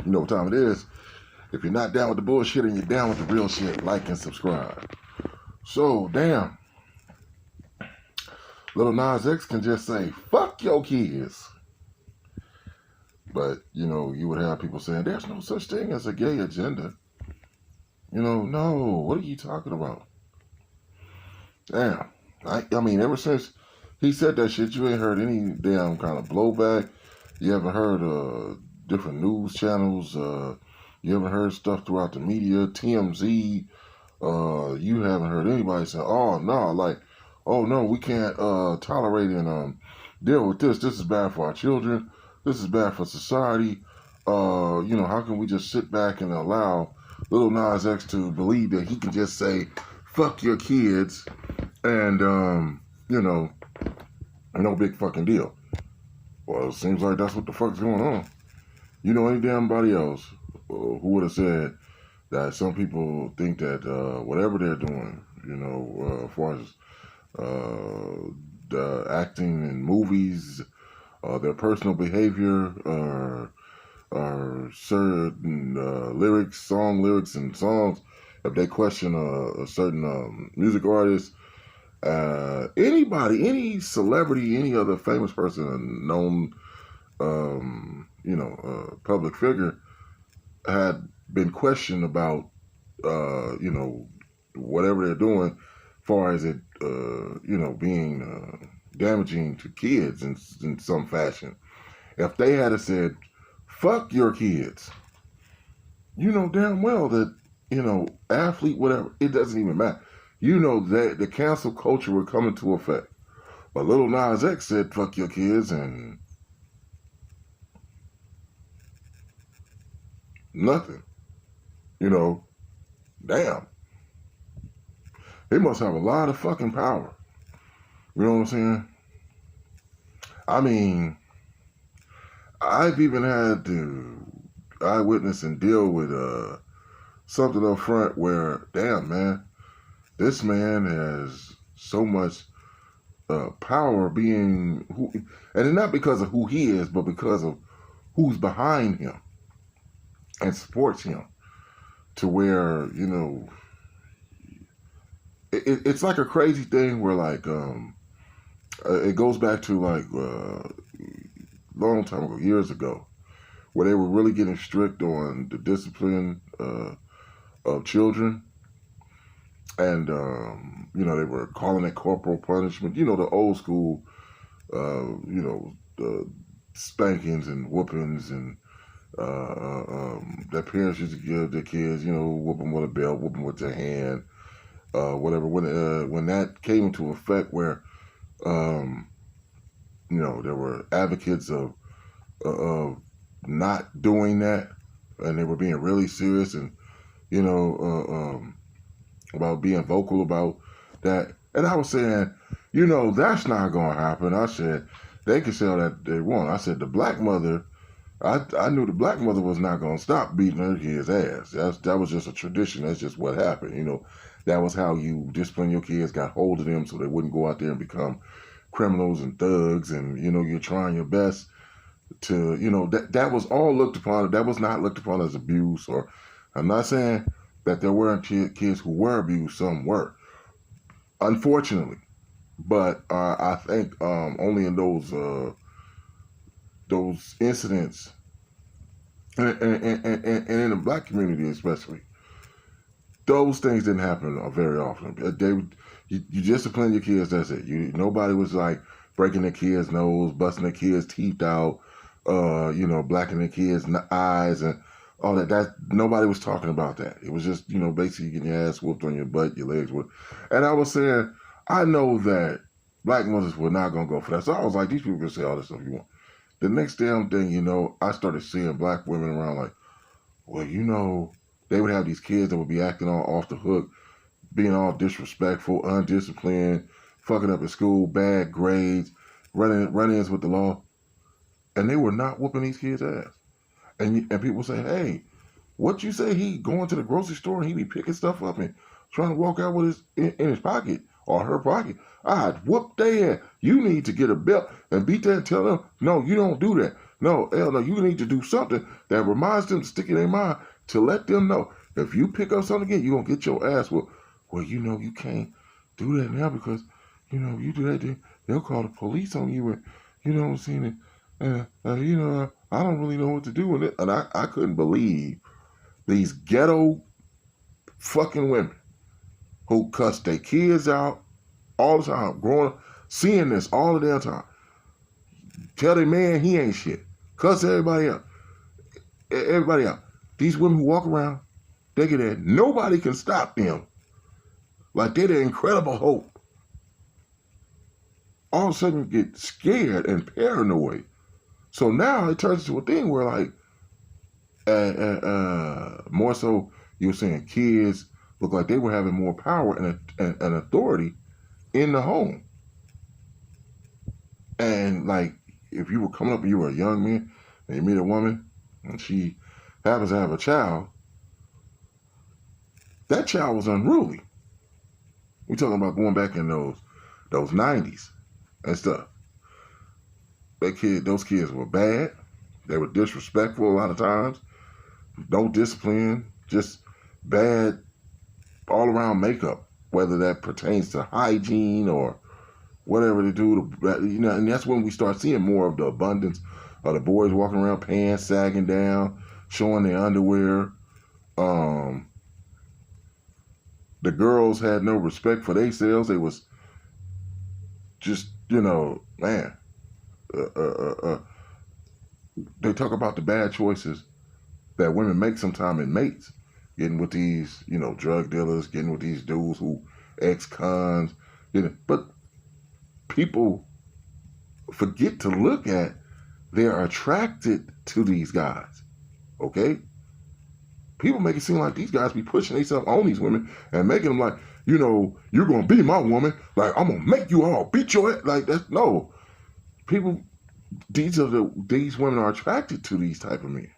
You know what time it is. If you're not down with the bullshit and you're down with the real shit, like and subscribe. So, damn. Little Nas X can just say, fuck your kids. But, you know, you would have people saying, there's no such thing as a gay agenda. You know, no, what are you talking about? Damn. I mean, ever since he said that shit, you ain't heard any damn kind of blowback. You haven't heard different news channels. You haven't heard stuff throughout the media, TMZ. You haven't heard anybody say, oh, no, like, oh, no, we can't tolerate and deal with this. This is bad for our children. This is bad for society. You know, how can we just sit back and allow Little Nas X to believe that he can just say, fuck your kids, and, you know, no big fucking deal. Well, it seems like that's what the fuck's going on. You know any damn body else who would have said that some people think that whatever they're doing, you know, as far as the acting in movies, their personal behavior, or certain song lyrics and songs, if they question a certain music artist, anybody, any celebrity, any other famous person, a known, you know, public figure, had been questioned about, you know, whatever they're doing, as far as it, you know, being damaging to kids in some fashion. If they had said, fuck your kids, you know damn well that, you know, athlete, whatever, it doesn't even matter. You know that the cancel culture would come into effect. But Little Nas X said, fuck your kids, and nothing. You know, damn. He must have a lot of fucking power. You know what I'm saying? I mean, I've even had to eyewitness and deal with something up front where, damn, man, this man has so much power being who, and not because of who he is, but because of who's behind him and supports him, to where, you know, it's like a crazy thing where, like, it goes back to, like, long time ago, years ago, where they were really getting strict on the discipline of children. And, you know, they were calling it corporal punishment. You know, the old school, you know, the spankings and whoopings and that parents used to give their kids, you know, whoop them with a belt, whoop them with their hand, whatever. When that came into effect where, you know, there were advocates of not doing that, and they were being really serious and, you know, about being vocal about that. And I was saying, you know, that's not going to happen. I said, they can say all that they want. I said, the black mother, I knew the black mother was not going to stop beating her kid's ass. That was just a tradition. That's just what happened. You know, that was how you discipline your kids, got hold of them so they wouldn't go out there and become criminals and thugs. And, you know, you're trying your best to, you know, that was all looked upon. That was not looked upon as abuse. Or, I'm not saying that there weren't kids who were abused. Some were, unfortunately. But I think only in those incidents, and in the black community especially, those things didn't happen very often. You discipline your kids, that's it. Nobody was like breaking their kids' nose, busting their kids' teeth out, you know, blacking their kids' eyes and all that. Nobody was talking about that. It was just, you know, basically getting your ass whooped on your butt, your legs whooped. And I was saying, I know that black mothers were not going to go for that. So I was like, these people can say all this stuff you want. The next damn thing, you know, I started seeing black women around like, well, you know, they would have these kids that would be acting all off the hook, being all disrespectful, undisciplined, fucking up at school, bad grades, run-ins with the law. And they were not whooping these kids' ass. And people say, hey, what you say he going to the grocery store and he be picking stuff up and trying to walk out with in his pocket or her pocket? I'd whoop their ass. You need to get a belt and beat that and tell them, no, you don't do that. No, hell no, you need to do something that reminds them to stick in their mind to let them know if you pick up something again, you're going to get your ass whooped. Well, you can't do that now because, you do that, they'll call the police on you. And, you know what I'm saying? I don't really know what to do with it. And I couldn't believe these ghetto fucking women who cuss their kids out all the time, growing up, seeing this all the damn time. Tell their man he ain't shit. Cuss everybody out. Everybody out. These women who walk around thinking that nobody can stop them. Like they're the incredible hope. All of a sudden get scared and paranoid. So now it turns into a thing where like, more so you were saying kids look like they were having more power and authority in the home. And like, if you were coming up and you were a young man and you meet a woman and she happens to have a child, that child was unruly. We're talking about going back in those 90s and stuff. Those kids were bad. They were disrespectful a lot of times. No discipline, just bad all around makeup, whether that pertains to hygiene or whatever they do. And that's when we start seeing more of the abundance of the boys walking around, pants sagging down, showing their underwear. The girls had no respect for themselves. They was just, man. They talk about the bad choices that women make sometimes in mates, getting with these, drug dealers, getting with these dudes who ex-cons, but people forget to look at they're attracted to these guys, okay? People make it seem like these guys be pushing themselves on these women and making them like, you're going to be my woman. Like, I'm going to make you all beat your ass. Like, that's, no. These women are attracted to these type of men,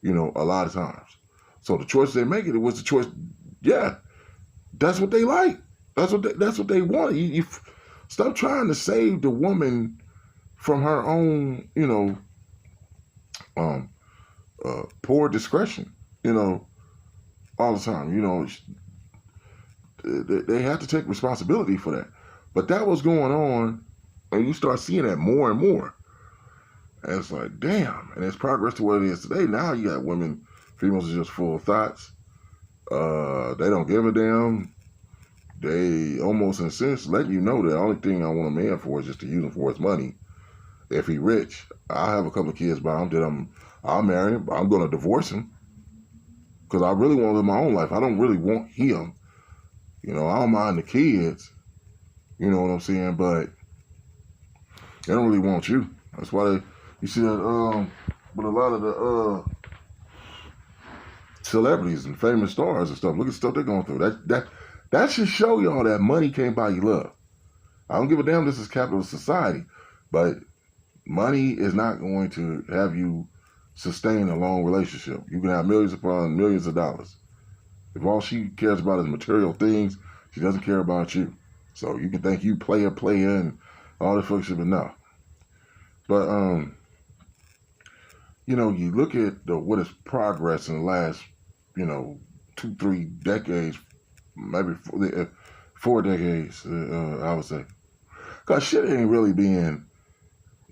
a lot of times. So the choice they make, it was the choice. Yeah, that's what they like. That's what they want. You stop trying to save the woman from her own, poor discretion, all the time. They have to take responsibility for that. But that was going on, and you start seeing that more and more. And it's like, damn. And it's progress to what it is today. Now you got females are just full of thoughts. They don't give a damn. They almost, in a sense, let you know that the only thing I want a man for is just to use him for his money. If he rich, I'll have a couple of kids by him. I'll marry him. I'm going to divorce him. Because I really want to live my own life. I don't really want him. I don't mind the kids. You know what I'm saying? But they don't really want you. That's why you see that, with a lot of the celebrities and famous stars and stuff. Look at the stuff they're going through. That should show y'all that money can't buy you love. I don't give a damn this is capitalist society, but money is not going to have you sustain a long relationship. You can have millions upon millions of dollars. If all she cares about is material things, she doesn't care about you. So you can think you player, and all this fuck shit, but no. But, you look at what is progress in the last, 2-3 decades, maybe 4 decades, I would say. Because shit ain't really been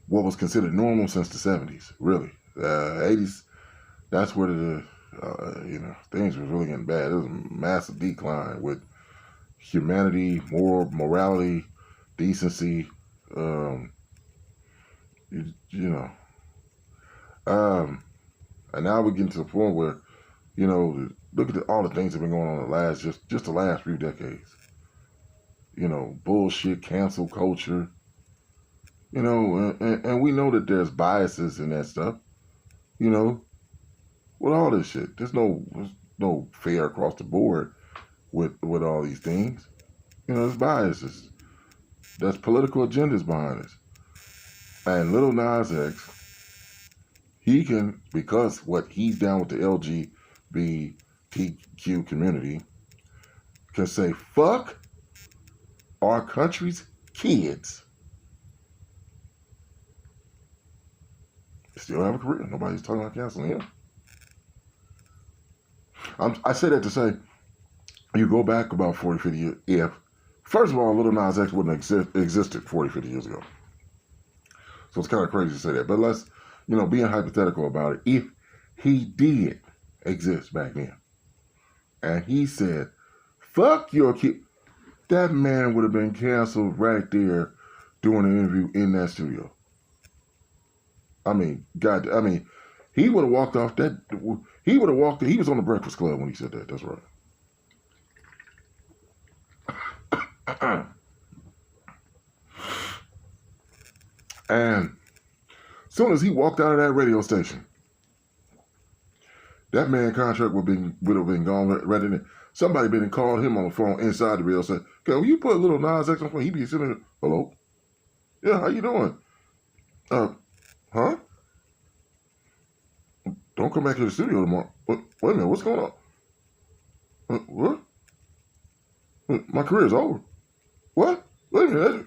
what was considered normal since the 70s, really. 80s, that's where things was really getting bad. It was a massive decline with humanity, morality, decency, and now we're getting to the point where, look at all the things that have been going on in the last, just the last few decades. Bullshit, cancel culture, and we know that there's biases in that stuff, with all this shit. There's no fair across the board with all these things. There's biases. There's political agendas behind this. And Lil Nas X, he can, because what he's down with the LGBTQ community, can say, fuck our country's kids. still have a career. Nobody's talking about canceling him. I say that to say, you go back about 40, 50 years. If, first of all, Lil Nas X wouldn't existed 40, 50 years ago. So it's kind of crazy to say that. But let's, being hypothetical about it, if he did exist back then, and he said, fuck your kid, that man would have been canceled right there doing an interview in that studio. I mean, he would have walked off that, he was on the Breakfast Club when he said that, that's right. And as soon as he walked out of that radio station, that man's contract would have been gone right in there. Somebody been and called him on the phone inside the radio, said, "Okay, will you put a little Nas X on the phone?" He'd be sitting there, "Hello, yeah, how you doing? Huh? Don't come back to the studio tomorrow. Wait a minute, what's going on? What? My career's over. What? Wait a minute."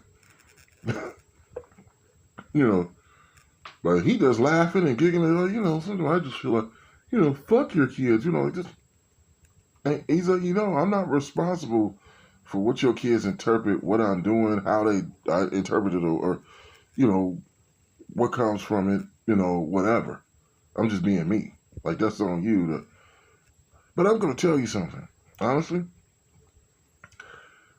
But he just laughing and giggling, sometimes I just feel like, fuck your kids, just. And he's like, I'm not responsible for what your kids interpret, what I'm doing, how I interpret it, or what comes from it, whatever. I'm just being me. Like, that's on you. But I'm going to tell you something. Honestly,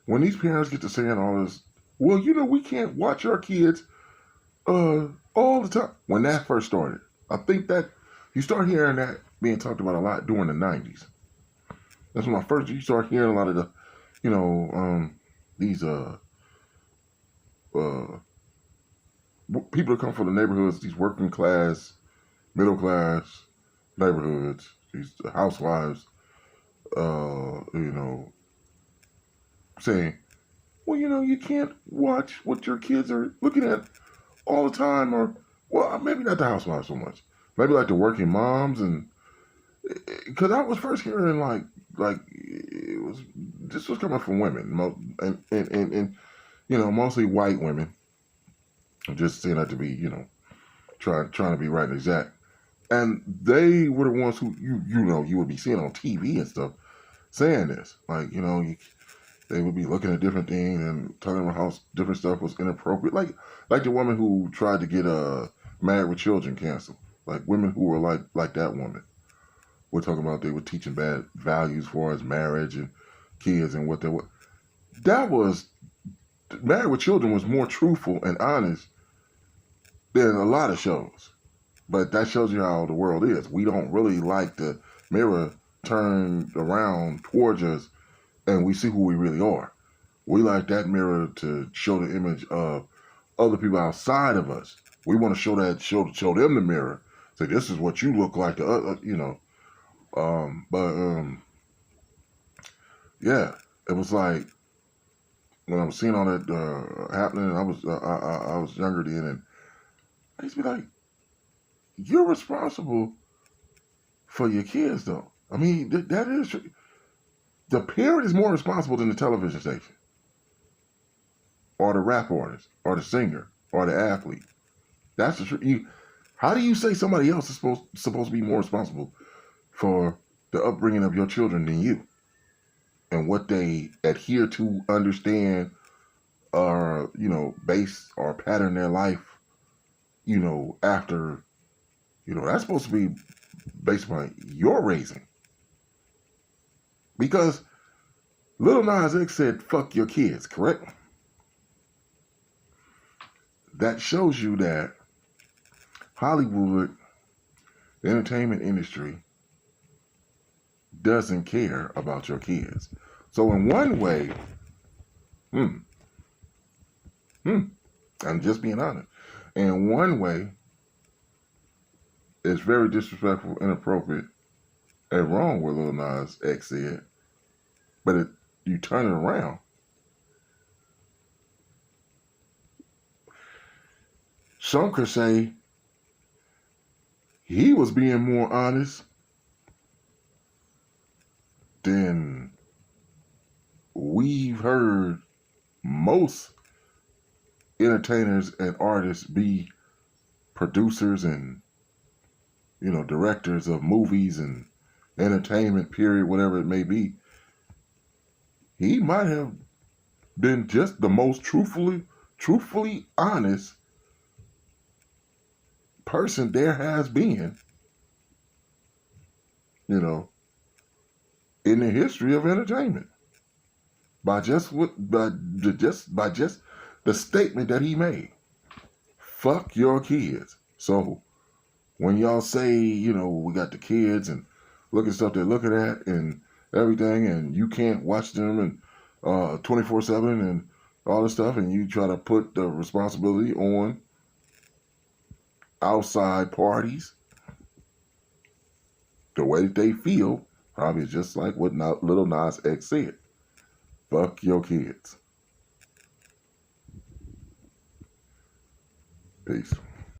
when these parents get to saying all this, well, we can't watch our kids all the time. When that first started, I think that you start hearing that being talked about a lot during the 90s. That's when you start hearing a lot of the, these people that come from the neighborhoods, these working class, middle class neighborhoods, these housewives, saying, well, you can't watch what your kids are looking at all the time, or, well, maybe not the housewives so much, maybe like the working moms, and because I was first hearing like this was coming from women, and mostly white women, just saying that to be trying to be right and exact, and they were the ones who you would be seeing on TV and stuff saying this, like they would be looking at different things and talking about how different stuff was inappropriate, like the woman who tried to get Married with Children canceled, like women who were like that woman. We're talking about they were teaching bad values for us, marriage and kids and what they were. That was, Married with Children was more truthful and honest than a lot of shows. But that shows you how the world is. We don't really like the mirror turned around towards us and we see who we really are. We like that mirror to show the image of other people outside of us. We want to show them the mirror. Say, this is what you look like to yeah, it was like when I was seeing all that happening. I was younger then, and I used to be like, "You're responsible for your kids, though." I mean, that is true. The parent is more responsible than the television station, or the rap artist, or the singer, or the athlete. That's the truth. How do you say somebody else is supposed to be more responsible for the upbringing of your children than you, and what they adhere to, understand, or base or pattern their life, after, that's supposed to be based upon your raising. Because Lil Nas X said, "Fuck your kids," correct? That shows you that Hollywood, the entertainment industry, doesn't care about your kids. So in one way, I'm just being honest. In one way, it's very disrespectful, inappropriate, and wrong what Lil Nas X said. But you turn it around. Some could say he was being more honest than we've heard most entertainers and artists be, producers and directors of movies and entertainment, period, whatever it may be, he might have been just the most truthfully honest person there has been, in the history of entertainment. By just the statement that he made. Fuck your kids. So when y'all say, we got the kids and look at stuff they're looking at and everything, and you can't watch them and 24/7 and all this stuff, and you try to put the responsibility on outside parties, the way that they feel probably is just like what Lil Nas X said. Fuck your kids. Peace.